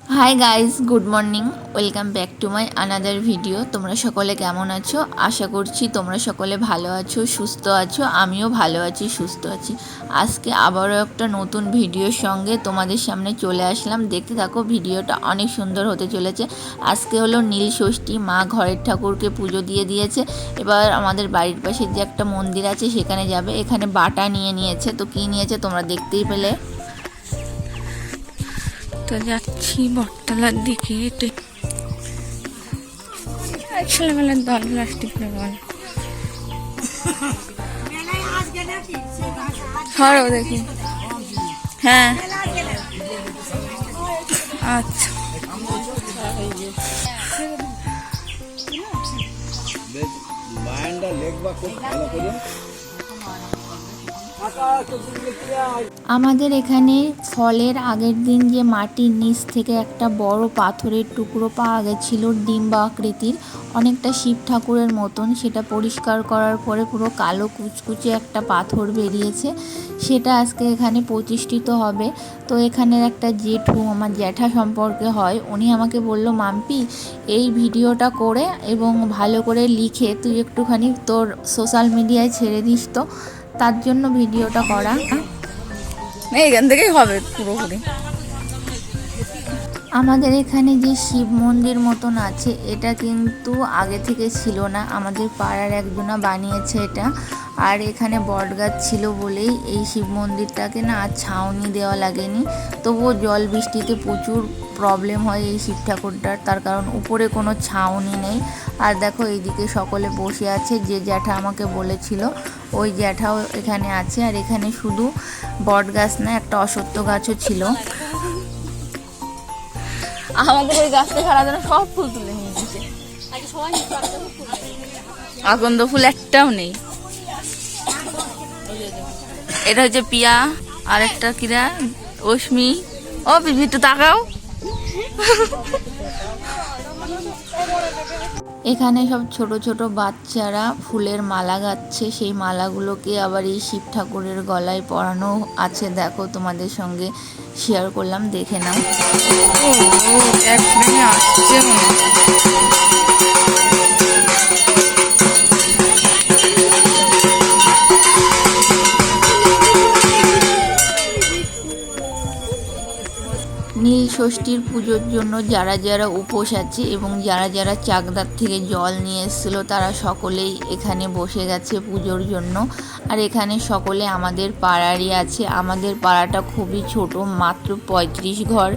Hi guys, good morning. Welcome back to my another video. তোমরা সকলে কেমন আছো? আশা করছি তোমরা সকলে ভালো আছো, সুস্থ আছো। আমিও ভালো আছি, সুস্থ আছি। আজকে আবারও একটা নতুন ভিডিওর সঙ্গে তোমাদের সামনে চলে আসলাম। দেখতে থাকো, ভিডিওটা অনেক সুন্দর হতে চলেছে। আজকে হলো নীল ষষ্ঠী, মা ঘরের ঠাকুরকে পুজো দিয়ে দিয়েছে। এবার আমাদের বাড়ির পাশে যে একটা মন্দির আছে সেখানে যাবে। এখানে বাটা নিয়ে নিয়েছে, তো কী নিয়েছে তোমরা দেখতেই পেলে। তো যাচ্ছি বটতলার দিকে। ছেলেবেলার দল, প্লাস্টিক বল সরো দেখি। হ্যাঁ আচ্ছা, আমাদের এখানে ফলের আগের দিন যে মাটির নিচ থেকে একটা বড় পাথরের টুকরো পাওয়া গেছিলো, ডিম্বা আকৃতির, অনেকটা শিব ঠাকুরের মতন। সেটা পরিষ্কার করার পরে পুরো কালো কুচকুচে একটা পাথর বেরিয়েছে। সেটা আজকে এখানে প্রতিষ্ঠিত হবে। তো এখানের একটা জেঠু, আমার জ্যাঠা সম্পর্কে হয়, উনি আমাকে বলল, মাম্পি এই ভিডিওটা করে এবং ভালো করে লিখে তুই একটুখানি তোর সোশ্যাল মিডিয়ায় ছেড়ে দিস। তো তার জন্য ভিডিওটা করা। এইখান থেকেই হবে পুরোপুরি। আমাদের এখানে যে শিব মন্দির মতন আছে, এটা কিন্তু আগে থেকে ছিল না, আমাদের পাড়ার একজনা বানিয়েছে এটা। আর এখানে বটগাছ ছিল বলেই এই শিব মন্দিরটাকে না আর ছাউনি দেওয়া লাগেনি। তবুও জল বৃষ্টিতে প্রচুর প্রবলেম হয় এই শিব ঠাকুরটার, তার কারণ উপরে কোনো ছাউনি নেই। আর দেখো এইদিকে সকলে বসে আছে, যে জ্যাঠা আমাকে বলেছিল ওই জ্যাঠাও এখানে আছে। আর এখানে শুধু বট গাছ না, একটা অশ্বত্থ গাছও ছিল। আমাদের ওই গাছটা ছাড়া যেন সব ফুল তুলে নিয়ে এসেছে। আকন্দ ফুল একটাও নেই। এটা হচ্ছে পিয়া, আর একটা কিরা অশ্মি। ও পিপি একটু তাকাও। এখানে সব ছোট ছোট বাচ্চারা ফুলের মালা গাচ্ছে। সেই মালাগুলোকে আবার এই শিব ঠাকুরের গলায় পরানো আছে। দেখো, তোমাদের সঙ্গে শেয়ার করলাম, দেখে নাও। নীল ষষ্ঠীর পুজোর জন্য যারা যারা উপোস আছে এবং যারা যারা চাকদার থেকে জল নিয়ে এসেছিলো, তারা সকলেই এখানে বসে গেছে পুজোর জন্য। আর এখানে সকলে আমাদের পাড়ারই আছে। আমাদের পাড়াটা খুবই ছোট, মাত্র 35 ঘর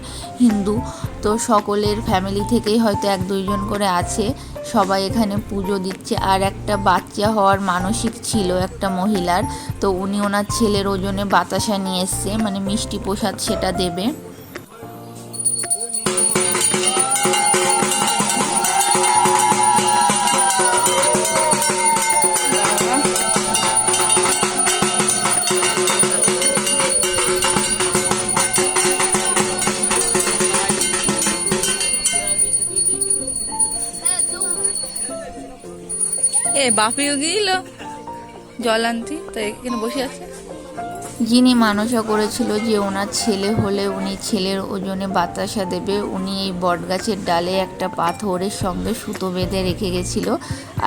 হিন্দু। তো সকলের ফ্যামিলি থেকেই হয়তো 1-2 জন করে আছে। সবাই এখানে পুজো দিচ্ছে। আর একটা বাচ্চা হওয়ার মানসিক ছিল একটা মহিলার, তো উনি ওনার ছেলের ওজনে বাতাসা নিয়ে এসছে, মানে মিষ্টি প্রসাদ, সেটা দেবে। বাপিও গিয়েছিল জল আনতে, তো এখানে বসে আছে। যিনি মানসা করেছিল যে ওনার ছেলে হলে উনি ছেলের ওজনে বাতাসা দেবে, উনি এই বটগাছের ডালে একটা পাথরের সঙ্গে সুতো বেঁধে রেখে গেছিল।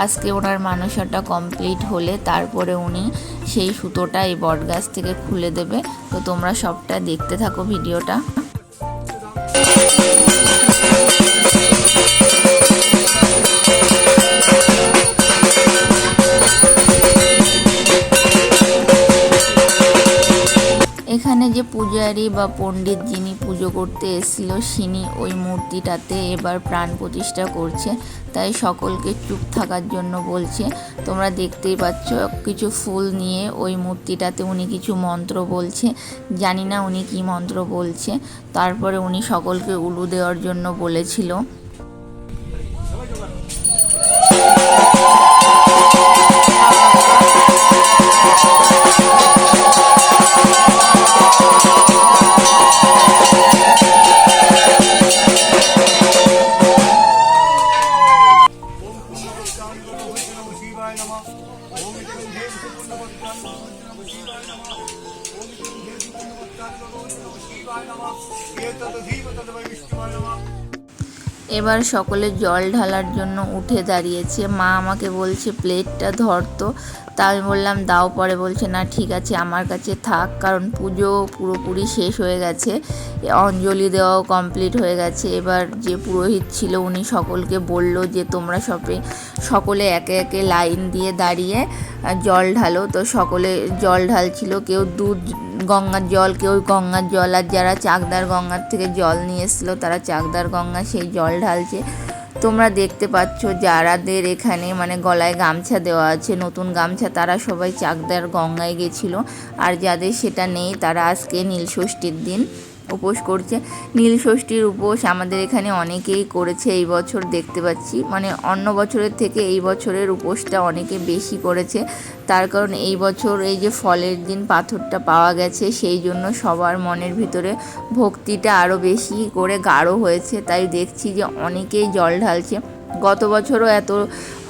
আজকে ওনার মানসাটা কমপ্লিট হলে তারপরে উনি সেই সুতোটা এই বটগাছ থেকে খুলে দেবে। তো তোমরা সবটা দেখতে থাকো ভিডিওটা। এখানে যে পূজারী বা পণ্ডিত যিনি পুজো করতে এসেছিল, তিনি ওই মূর্তিটাতে এবার প্রাণ প্রতিষ্ঠা করছে, তাই সকলকে চুপ থাকার জন্য বলছে। তোমরা দেখতেই পাচ্ছ, কিছু ফুল নিয়ে ওই মূর্তিটাতে উনি কিছু মন্ত্র বলছে। জানি না উনি কি মন্ত্র বলছে। তারপরে উনি সকলকে উলু দেওয়ার জন্য বলেছিল। शिवाय नमः एतद् धीमतद् वै विष्णुवाय नमः এবার সকলে জল ঢালার জন্য উঠে দাঁড়িয়েছে। মা আমাকে বলছে প্লেটটা ধরতো, তা আমি বললাম দাও পরে। বলছে না ঠিক আছে আমার কাছে থাক, কারণ পুজো পুরোপুরি শেষ হয়ে গেছে, অঞ্জলি দেওয়াও কমপ্লিট হয়ে গেছে। এবার যে পুরোহিত ছিল উনি সকলকে বলল যে তোমরা সকলে একে একে লাইন দিয়ে দাঁড়িয়ে জল ঢালো। তো সকলে জল ঢালছিল, কেউ দুধ গঙ্গার জল, কেউ গঙ্গার জল, আর যারা চাকদার গঙ্গার থেকে জল নিয়ে এসেছিলো তারা চাকদার গঙ্গা সেই জল ঢালছে। তোমরা দেখতে পাচ্ছ যারাদের এখানে মানে গলায় গামছা দেওয়া আছে, নতুন গামছা, তারা সবাই চাকদার গঙ্গায় গেছিলো। আর যাদের সেটা নেই তারা আজকে নীলষষ্ঠীর দিন উপোস করছে। নীলষষ্ঠীর উপোস আমাদের এখানে অনেকেই করেছে এই বছর, দেখতে পাচ্ছি মানে অন্য বছরের থেকে এই বছরের উপোসটা অনেকে বেশি করেছে। তার কারণ এই বছর এই যে ফলের দিন পাথরটা পাওয়া গেছে, সেই জন্য সবার মনের ভিতরে ভক্তিটা আরও বেশি করে গাঢ় হয়েছে। তাই দেখছি যে অনেকেই জল ঢালছে। গত বছরও এত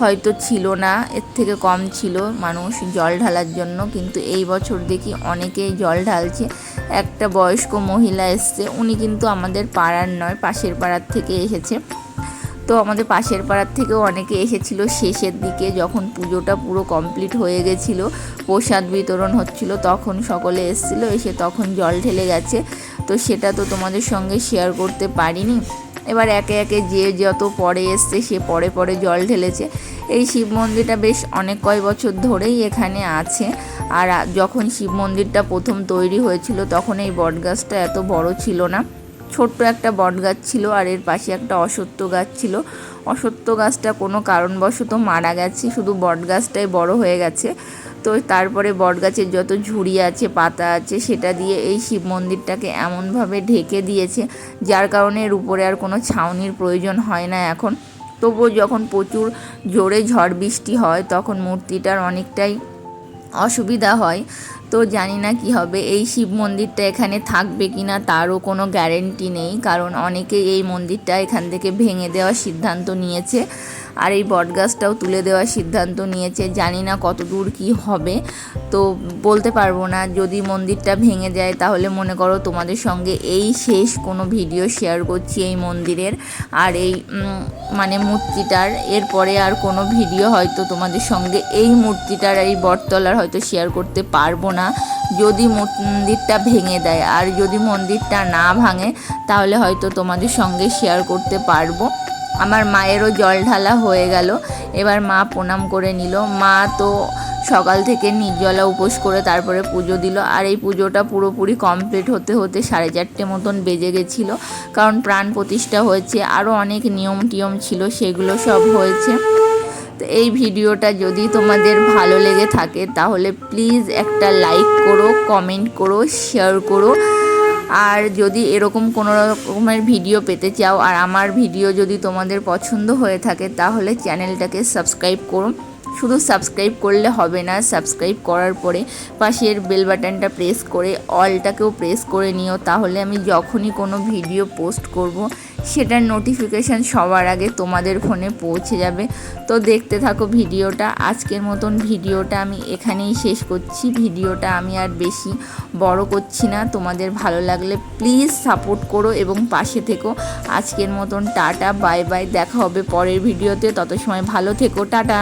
হয়তো ছিল না, এর থেকে কম ছিল মানুষ জল ঢালার জন্য, কিন্তু এই বছর দেখি অনেকেই জল ঢালছে। একটা বয়স্ক মহিলা এসছে, উনি কিন্তু আমাদের পাড়ার নয়, পাশের পাড়ার থেকে এসেছে। তো আমাদের পাশের পাড়ার থেকেও অনেকে এসেছিলো শেষের দিকে, যখন পুজোটা পুরো কমপ্লিট হয়ে গেছিলো, প্রসাদ বিতরণ হচ্ছিল, তখন সকলে এসেছিলো, এসে তখন জল ঢেলে গেছে। তো সেটা তো তোমাদের সঙ্গে শেয়ার করতে পারিনি। এবার একে একে যে যত পরে এসছে সে পরে পরে জল ঢেলেছে। এই শিব মন্দিরটা বেশ অনেক কয় বছর ধরেই এখানে আছে। আর যখন শিব মন্দিরটা প্রথম তৈরি হয়েছিল তখন এই বটগাছটা এত বড় ছিল না, ছোট্ট একটা বট গাছ ছিল, আর এর পাশে একটা অশ্বত্থ গাছ ছিল। অশ্বত্থ গাছটা কোনো কারণবশত মারা গেছে, শুধু বট গাছটাই বড় হয়ে গেছে। তো তারপরে বট গাছের যত ঝুড়ি আছে, পাতা আছে, সেটা দিয়ে এই শিব মন্দিরটাকে এমনভাবে ঢেকে দিয়েছে, যার কারণে এর উপরে আর কোনো ছাউনির প্রয়োজন হয় না এখন। তবুও যখন প্রচুর জোরে ঝড় বৃষ্টি হয় তখন মূর্তিটার অনেকটাই অসুবিধা হয়। তো জানি না কি হবে, এই শিব মন্দিরটা এখানে থাকবে কি না তারও কোনো গ্যারেন্টি নেই, কারণ অনেকেই এই মন্দিরটা এখান থেকে ভেঙে দেওয়ার সিদ্ধান্ত নিয়েছে, আর এই বটগাছটাও তুলে দেওয়ার সিদ্ধান্ত নিয়েছে। জানি না কত দূর কী হবে, তো বলতে পারবো না। যদি মন্দিরটা ভেঙে যায় তাহলে মনে করো তোমাদের সঙ্গে এই শেষ কোনো ভিডিও শেয়ার করছি এই মন্দিরের আর এই মানে মূর্তিটার। এরপরে আর কোনো ভিডিও হয়তো তোমাদের সঙ্গে এই মূর্তিটার এই বটতলার হয়তো শেয়ার করতে পারবো না, যদি মন্দিরটা ভেঙে দেয়। আর যদি মন্দিরটা না ভাঙে তাহলে হয়তো তোমাদের সঙ্গে শেয়ার করতে পারবো। আমার মায়েরও জল ঢালা হয়ে গেল, এবার মা প্রণাম করে নিল। মা তো সকাল থেকে নির্জলা উপোস করে তারপরে পুজো দিল, আর এই পুজোটা পুরোপুরি কমপ্লিট হতে হতে 4:30 মতন বেজে গেছিলো, কারণ প্রাণ প্রতিষ্ঠা হয়েছে, আরও অনেক নিয়ম টিয়ম ছিল, সেগুলো সব হয়েছে। তো এই ভিডিওটা যদি তোমাদের ভালো লেগে থাকে তাহলে প্লিজ একটা লাইক করো, কমেন্ট করো, শেয়ার করো। আর যদি এরকম কোনো রকমের ভিডিও পেতে চাও আর আমার ভিডিও যদি তোমাদের পছন্দ হয়ে থাকে তাহলে চ্যানেলটাকে সাবস্ক্রাইব করো। শুধু সাবস্ক্রাইব করলে হবে না, সাবস্ক্রাইব করার পরে পাশের বেল বাটনটা প্রেস করে অলটাকেও প্রেস করে নিও, তাহলে আমি যখনই কোনো ভিডিও পোস্ট করব সেটার নোটিফিকেশান সবার আগে তোমাদের ফোনে পৌঁছে যাবে। তো দেখতে থাকো ভিডিওটা। আজকের মতন ভিডিওটা আমি এখানেই শেষ করছি। ভিডিওটা আমি আর বেশি বড় করছি না। তোমাদের ভালো লাগলে প্লিজ সাপোর্ট করো এবং পাশে থেকো। আজকের মতন টাটা, বাই বাই, দেখা হবে পরের ভিডিওতে। তত সময় ভালো থেকো, টাটা।